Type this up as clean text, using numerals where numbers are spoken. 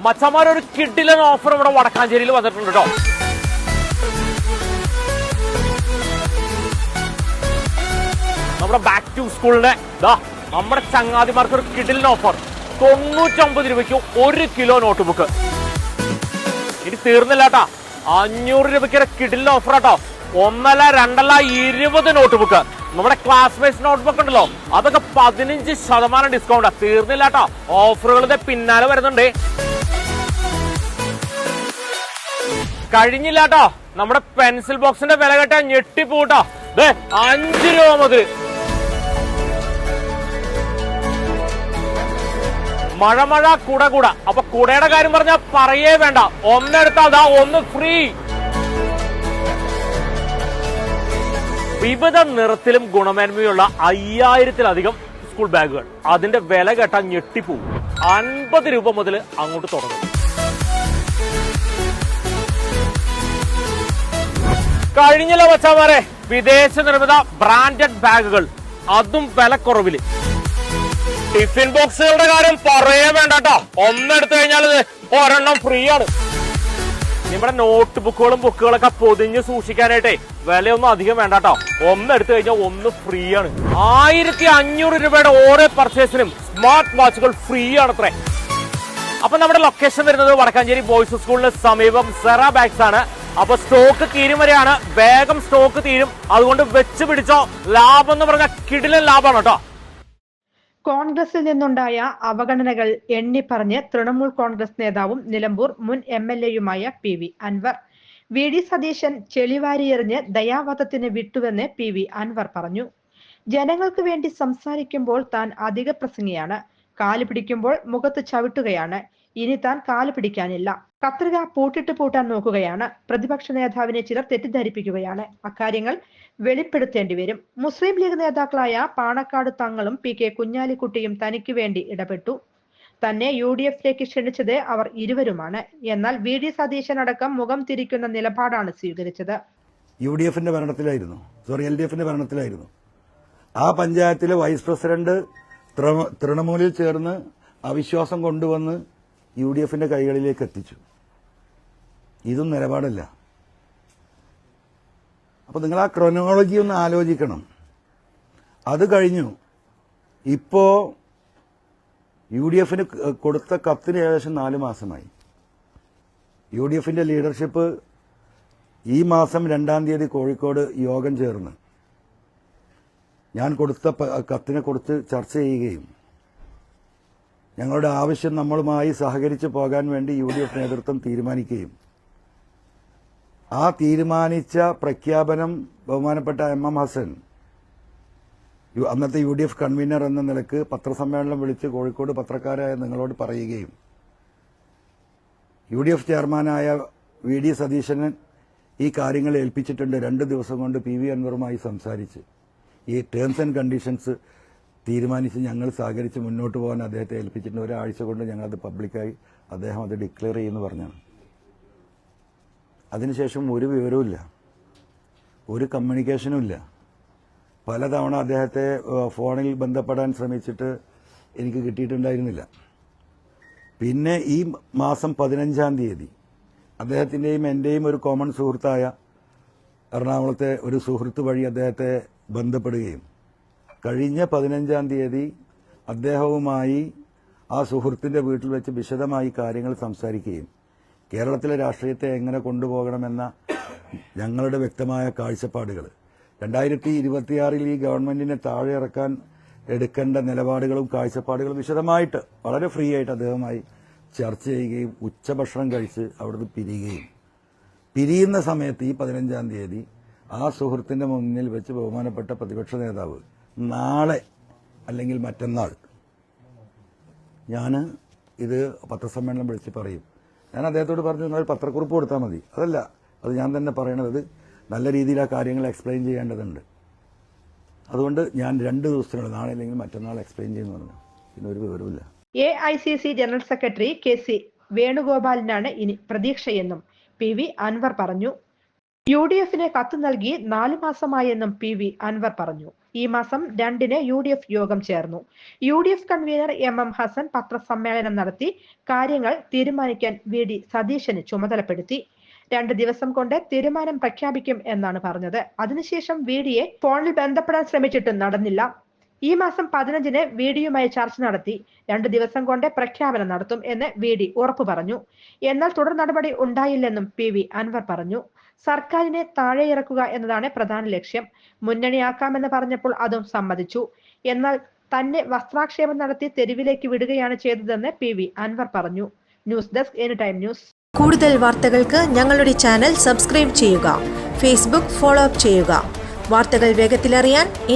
മച്ചന്മാരൊരു കിഡിലൻ ഓഫർ ഇവിടെ വടക്കാഞ്ചേരിയിൽ വന്നിട്ടുണ്ട് കേട്ടോ. നമ്മുടെ ബാക്ക് ടു സ്കൂളിന്റെ നമ്മുടെ ചങ്ങാതിമാർക്ക് ഒരു കിഡിലൻ ഓഫർ. 99 രൂപയ്ക്ക് 1 കിലോ നോട്ട് ബുക്ക്. ഇനി തീർന്നില്ല കേട്ടാ, 500 രൂപയ്ക്ക് കിഡിലൻ ഓഫർ കേട്ടോ. 1 2 20 നോട്ട് ബുക്ക്. നമ്മുടെ ക്ലാസ്മേറ്റ്സ് നോട്ട് ബുക്ക് ഉണ്ടല്ലോ, അതൊക്കെ 15% ഡിസ്കൗണ്ടാ. തീർന്നില്ല കേട്ടോ, ഓഫറുകളുടെ പിന്നാലെ വരുന്നുണ്ട്. കഴിഞ്ഞില്ല കേട്ടോ, നമ്മുടെ പെൻസിൽ ബോക്സിന്റെ വില കേട്ടാ ഞെട്ടിപ്പോട്ടോ. 5 രൂപ മുതൽ മഴ കുട. അപ്പൊ കുടയുടെ കാര്യം പറഞ്ഞാൽ പറയേ വേണ്ട. ഒന്നെടുത്താൽ ഒന്ന് ഫ്രീ. വിവിധ നിറത്തിലും ഗുണമേന്മയുള്ള 5000-ലധികം സ്കൂൾ ബാഗുകൾ. അതിന്റെ വില കേട്ടാ ഞെട്ടിപ്പോവും. 50 രൂപ മുതൽ അങ്ങോട്ട് തുടങ്ങും. കഴിഞ്ഞില്ല വച്ചാമാരെ, വിദേശ നിർമ്മിത ബ്രാൻഡഡ് ബാഗുകൾ, അതും വിലക്കുറവില്. ടിഫിൻ ബോക്സുകളുടെ കാര്യം പറയേ വേണ്ട കേട്ടോ. ഒന്നെടുത്തു കഴിഞ്ഞാൽ ഒരെണ്ണം ഫ്രീ ആണ്. നമ്മുടെ നോട്ട് ബുക്കുകളൊക്കെ പൊതിഞ്ഞ് സൂക്ഷിക്കാനായിട്ടേ വിലയൊന്നും അധികം വേണ്ട കേട്ടോ. ഒന്നെടുത്തു കഴിഞ്ഞാൽ ഒന്ന് ഫ്രീ ആണ്. 1500 രൂപയുടെ ഓരോ പർച്ചേസിനും സ്മാർട്ട് വാച്ചുകൾ ഫ്രീ ആണത്രേ. അപ്പൊ നമ്മുടെ ലൊക്കേഷൻ വരുന്നത് വടക്കാഞ്ചേരി ബോയ്സ് സ്കൂളിന് സമീപം സെറ ബാഗ്സ് ആണ്. അപ്പൊ സ്റ്റോക്ക് തീരും വരെയാണ്. വേഗം സ്റ്റോക്ക് തീരും, അതുകൊണ്ട് വെച്ച് പിടിച്ചോ. ലാഭം എന്ന് പറഞ്ഞാൽ കിടിലൻ ലാഭമാണ് കേട്ടോ. കോൺഗ്രസിൽ നിന്നുണ്ടായ അവഗണനകൾ എണ്ണിപ്പറഞ്ഞ് തൃണമൂൽ കോൺഗ്രസ് നേതാവും നിലമ്പൂർ മുൻ MLA-യുമായ PV Anwar. VD Satheesan ചെളിവാരിയെറിഞ്ഞ് ദയാവധത്തിന് വിട്ടുവെന്ന് PV Anwar പറഞ്ഞു. ജനങ്ങൾക്ക് വേണ്ടി സംസാരിക്കുമ്പോൾ താൻ അധിക പ്രസംഗിയാണ്. കാല് പിടിക്കുമ്പോൾ മുഖത്ത് ചവിട്ടുകയാണ്. ഇനി താൻ കാല് പിടിക്കാനില്ല. കത്രിക പൂട്ടാൻ നോക്കുകയാണ്. പ്രതിപക്ഷ നേതാവിനെ ചിലർ തെറ്റിദ്ധരിപ്പിക്കുകയാണ്. അക്കാര്യങ്ങൾ വെളിപ്പെടുത്തേണ്ടി വരും. മുസ്ലിം ലീഗ് നേതാക്കളായ പാണക്കാട് തങ്ങളും PK കുഞ്ഞാലിക്കുട്ടിയും തനിക്ക് വേണ്ടി ഇടപെട്ടു. തന്നെ UDF-ലേക്ക് ക്ഷണിച്ചത് അവർ ഇരുവരുമാണ്. എന്നാൽ VD സതീശൻ അടക്കം മുഖം തിരിക്കുന്ന നിലപാടാണ് സ്വീകരിച്ചത്. LDFന്റെ ഭരണത്തിലായിരുന്നു. ആ പഞ്ചായത്തിലെ വൈസ് പ്രസിഡന്റ് തൃണമൂലിൽ ചേർന്ന് അവിശ്വാസം കൊണ്ടുവന്ന് UDFന്റെ കൈകളിലേക്ക് എത്തിച്ചു. ഇതും നിലപാടല്ല. അപ്പൊ നിങ്ങൾ ആ ക്രോണോളജി ഒന്ന് ആലോചിക്കണം. അത് കഴിഞ്ഞു. ഇപ്പോ UDFന് കൊടുത്ത കത്തിന് ഏകദേശം 4 മാസമായി. UDFന്റെ ലീഡർഷിപ്പ് ഈ മാസം 2-ാം തീയതി കോഴിക്കോട് യോഗം ചേർന്ന് ഞാൻ കൊടുത്ത കത്തിനെ കുറിച്ച് ചർച്ച ചെയ്യുകയും ഞങ്ങളുടെ ആവശ്യം നമ്മളുമായി സഹകരിച്ചു പോകാൻ വേണ്ടി UDF നേതൃത്വം തീരുമാനിക്കുകയും ആ തീരുമാനിച്ച പ്രഖ്യാപനം ബഹുമാനപ്പെട്ട MM ഹസൻ അന്നത്തെ UDF കൺവീനർ എന്ന നിലക്ക് പത്രസമ്മേളനം വിളിച്ച് കോഴിക്കോട് പത്രക്കാരായ നിങ്ങളോട് പറയുകയും UDF ചെയർമാനായ VD സതീശന് ഈ കാര്യങ്ങൾ ഏൽപ്പിച്ചിട്ടുണ്ട്. 2 ദിവസം കൊണ്ട് PV അൻവറുമായി സംസാരിച്ച് ഈ ടേംസ് ആൻഡ് കണ്ടീഷൻസ് തീരുമാനിച്ച് ഞങ്ങൾ സഹകരിച്ച് മുന്നോട്ട് പോകാൻ അദ്ദേഹത്തെ ഏൽപ്പിച്ചിട്ടുണ്ട്. ഒരാഴ്ച കൊണ്ട് ഞങ്ങളത് പബ്ലിക്കായി അദ്ദേഹം അത് ഡിക്ലെയർ ചെയ്യുമെന്ന് പറഞ്ഞാണ്. അതിനുശേഷം ഒരു വിവരവുമില്ല, ഒരു കമ്മ്യൂണിക്കേഷനും ഇല്ല. പലതവണ അദ്ദേഹത്തെ ഫോണിൽ ബന്ധപ്പെടാൻ ശ്രമിച്ചിട്ട് എനിക്ക് കിട്ടിയിട്ടുണ്ടായിരുന്നില്ല. പിന്നെ ഈ മാസം 15-ാം തീയതി അദ്ദേഹത്തിൻ്റെയും എൻ്റെയും ഒരു കോമൺ സുഹൃത്തായ എറണാകുളത്തെ ഒരു സുഹൃത്ത് വഴി അദ്ദേഹത്തെ ബന്ധപ്പെടുകയും കഴിഞ്ഞ 15-ാം തീയതി അദ്ദേഹവുമായി ആ സുഹൃത്തിൻ്റെ വീട്ടിൽ വെച്ച് വിശദമായി കാര്യങ്ങൾ സംസാരിക്കുകയും കേരളത്തിലെ രാഷ്ട്രീയത്തെ എങ്ങനെ കൊണ്ടുപോകണമെന്ന ഞങ്ങളുടെ വ്യക്തമായ കാഴ്ചപ്പാടുകൾ 2026 ഈ ഗവൺമെന്റിനെ താഴെ ഇറക്കാൻ എടുക്കേണ്ട നിലപാടുകളും കാഴ്ചപ്പാടുകളും വിശദമായിട്ട് വളരെ ഫ്രീ ആയിട്ട് അദ്ദേഹവുമായി ചർച്ച ചെയ്യുകയും ഉച്ചഭക്ഷണം കഴിച്ച് അവിടുന്ന് പിരിയുന്ന സമയത്ത് ഈ 15-ാം തീയതി ആ സുഹൃത്തിന്റെ മുന്നിൽ വെച്ച് ബഹുമാനപ്പെട്ട പ്രതിപക്ഷ നേതാവ് നാളെ അല്ലെങ്കിൽ മറ്റന്നാൾ ഞാൻ ഇത് പത്രസമ്മേളനം വിളിച്ച് പറയും. ഞാൻ അദ്ദേഹത്തോട് പറഞ്ഞു, ഒരു പത്രക്കുറിപ്പ് കൊടുത്താൽ മതി. അതല്ല, അത് ഞാൻ തന്നെ പറയണത്. നല്ല രീതിയിൽ ആ കാര്യങ്ങൾ എക്സ്പ്ലെയിൻ ചെയ്യേണ്ടതുണ്ട്. അതുകൊണ്ട് ഞാൻ 2 ദിവസത്തിനുള്ളിൽ നാളെ അല്ലെങ്കിൽ മറ്റന്നാൾ എക്സ്പ്ലെയിൻ ചെയ്യുന്നു പറഞ്ഞു. പിന്നെ ഒരു വിവരമില്ല. AICC ജനറൽ സെക്രട്ടറി KC വേണുഗോപാലിനാണ് ഇനി പ്രതീക്ഷയെന്നും PV അൻവർ പറഞ്ഞു. UDFന് കത്ത് നൽകി 4 മാസമായെന്നും PV അൻവർ പറഞ്ഞു. ഈ മാസം 2-ന് UDF യോഗം ചേർന്നു. UDF കൺവീനർ MM ഹസൻ പത്രസമ്മേളനം നടത്തി കാര്യങ്ങൾ തീരുമാനിക്കാൻ VD സതീശന് ചുമതലപ്പെടുത്തി. 2 ദിവസം കൊണ്ട് തീരുമാനം പ്രഖ്യാപിക്കും എന്നാണ് പറഞ്ഞത്. അതിനുശേഷം VDയെ ഫോണിൽ ബന്ധപ്പെടാൻ ശ്രമിച്ചിട്ടും നടന്നില്ല. ഈ മാസം 15-ന് VDയുമായി ചർച്ച നടത്തി 2 ദിവസം കൊണ്ട് പ്രഖ്യാപനം നടത്തും എന്ന് VD ഉറപ്പു പറഞ്ഞു. എന്നാൽ തുടർ നടപടി ഉണ്ടായില്ലെന്നും PV അൻവർ പറഞ്ഞു. സർക്കാരിനെ താഴെ ഇറക്കുക എന്നതാണ് പ്രധാന ലക്ഷ്യം. മുന്നണിയാക്കാമെന്ന് പറഞ്ഞപ്പോൾ അതും സമ്മതിച്ചു. എന്നാൽ തന്നെ വസ്ത്രാക്ഷേപം നടത്തി തെരുവിലേക്ക് വിടുകയാണ് ചെയ്തതെന്ന് PV അൻവർ പറഞ്ഞു. News desk anytime news. കൂടുതൽ വാർത്തകൾക്ക് ഞങ്ങളുടെ ചാനൽ സബ്സ്ക്രൈബ് ചെയ്യുക. ഫേസ്ബുക്ക് ഫോളോ അപ്പ് ചെയ്യുക. വാർത്തകൾ വേഗത്തിലറിയാൻ